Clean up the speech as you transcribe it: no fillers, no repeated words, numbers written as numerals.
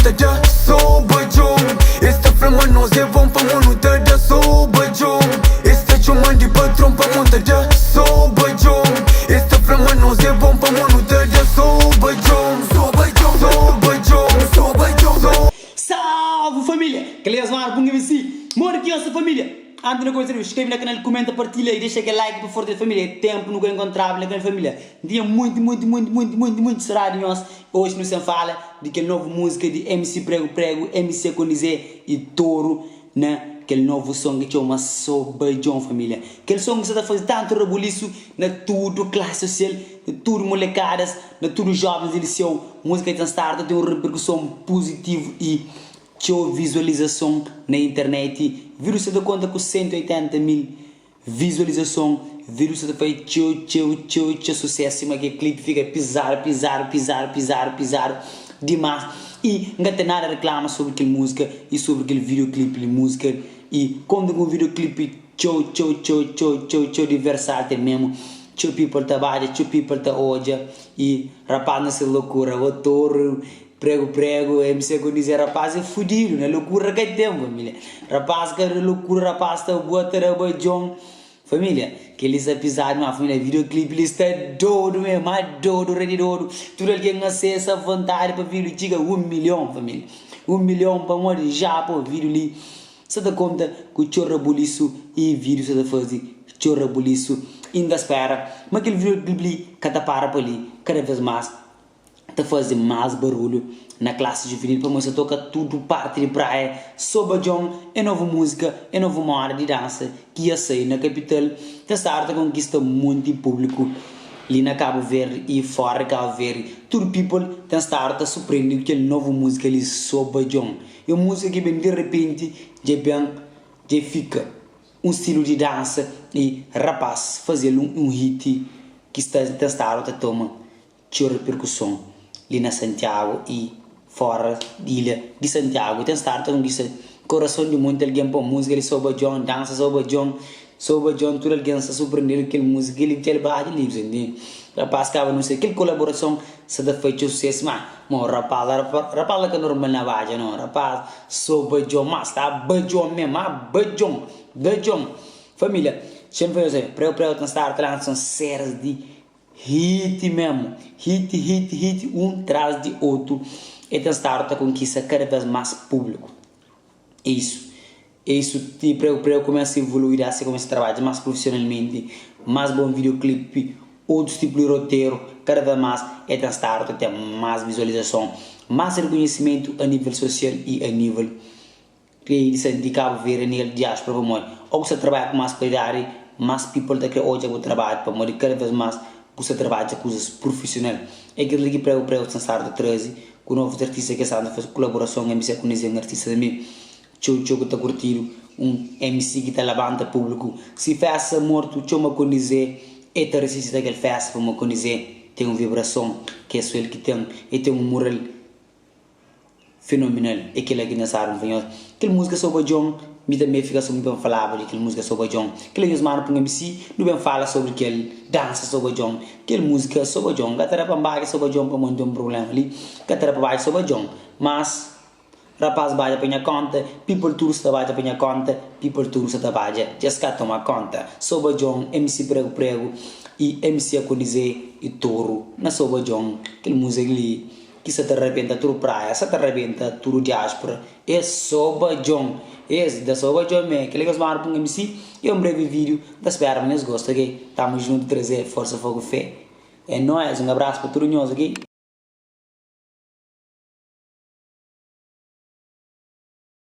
monta da soba jom. Esta frama nós vão pra monta da soba jom. Esta chuma de patrão pra monta da soba jom. Esta frama nós vão pra monta da soba jom. Soba jom, soba jom, soba jom. Salve família! Calhas mar, bunga MC. Mora aqui essa família. Antes de coisa, inscreve no canal, comenta, partilha e deixa aquele like para forte família. É tempo nunca encontrava naquela família. Dia muito seradinhos. Hoje não se fala de que nova música de MC Prego Prego, MC Conizé e Touro, né? Aquele novo som que chama Soba Jom família. Aquele som que está fazendo tanto rebuliço na tudo classe social, na tudo molecadas, na tudo jovens de liceu. Música que está tem uma repercussão positiva e tchau visualização na internet. Vírus se dá conta com 180 mil visualizações. Vírus se dá faz tchau sucesso. Mas que clipe fica pisar demais. E não tem nada a reclamar sobre aquela música e sobre aquele videoclipe de música. E quando um videoclipe tchau de versátil mesmo. Tchau people trabalha, tchau people tá hoje. E rapaz nessa loucura, o Touro. Prego, MC Conizé, rapaz é fudido, né? Loucura que tem, família. Rapaz que é loucura, rapaz tá boa, Jom. Família, que eles episódios, uma família, videoclipe, eles estão doido mesmo, ready doido. Tudo alguém tem acesso à vontade para vídeo, chega 1 milhão, família. 1 milhão para morrer já, para vídeo ali. Você dá conta que o chorra buliço e vídeo você dá fazer chorra buliço, ainda espera. Mas aquele videoclipe, cada para ali, cada vez mais. Tá fazer mais barulho na classe juvenil para você toca tudo parte de praia. Soba Jom é nova música, é nova moda de dança que ia sair na capital. Tá starta conquista muito público ali na Cabo Verde e fora Cabo Verde. Tudo people tá starta surpreende que aquela nova música ali Soba Jom. É uma música que bem de repente já fica um estilo de dança e rapaz fazer um hit que está starta toma tinha repercussão ali na Santiago e fora de ilha de Santiago. Tem starta com isso coração de muito alguém para música ele Soba Jom, dança Soba Jom, tudo alguém se surpreendeu aquela música ele tinha bate livros, entende? Rapaz acaba não sei aquela colaboração se dá feito sucesso mas rapaz que normal na base não rapaz Soba Jom mas está bajom mesmo bajom família sempre foi prego tem starta lá são séries de hit mesmo, hit, um traz de outro. E tem starta conquista cada vez mais público. Isso tipo, eu começo a evoluir, assim começo a trabalhar mais profissionalmente, mais bom videoclipe, outros tipos de roteiro, cada vez mais. E tem starta, tem mais visualização, mais reconhecimento a nível social e a nível de Cabo Verde, a nível de diáspora, ou você trabalha com mais qualidade, mais people que hoje eu trabalho para morrer cada vez mais. Você trabalha com coisas profissionais. É que eu liguei para o Sansar de 13, com novos artistas que estão a fazer colaboração, MC Conizé, um artista também, que está curtindo, um MC que está levando público. Se festa morto, chama Conizé, e está resistente àquela festa, como Conizé, tem uma vibração, que é só ele que tem, e tem um mural fenomenal, e aquele que nós sabemos, aquela música Soba Jom, me também fica sobre bem falar de aquela música Soba Jom, aquele que nós para MC, não bem fala sobre aquele dança Soba Jom, aquela música Soba Jom, gatara para baixo Soba Jom para muito um problema ali, gatara para baixo Soba Jom, mas rapaz vai para minha conta, people tours vai para minha conta, people tours vai já ska toma conta, Soba Jom, MC Prego e MC Conizé e Touro, na Soba Jom, aquela música ali que se te arrebenta tudo praia, se te arrebenta tudo diáspora, é Soba Jom, da Soba Jom é que ligas para um MC e um breve vídeo da espera, mas gosta que estamos juntos trazer força, fogo, fé, é nóis, um abraço para todos nós aqui.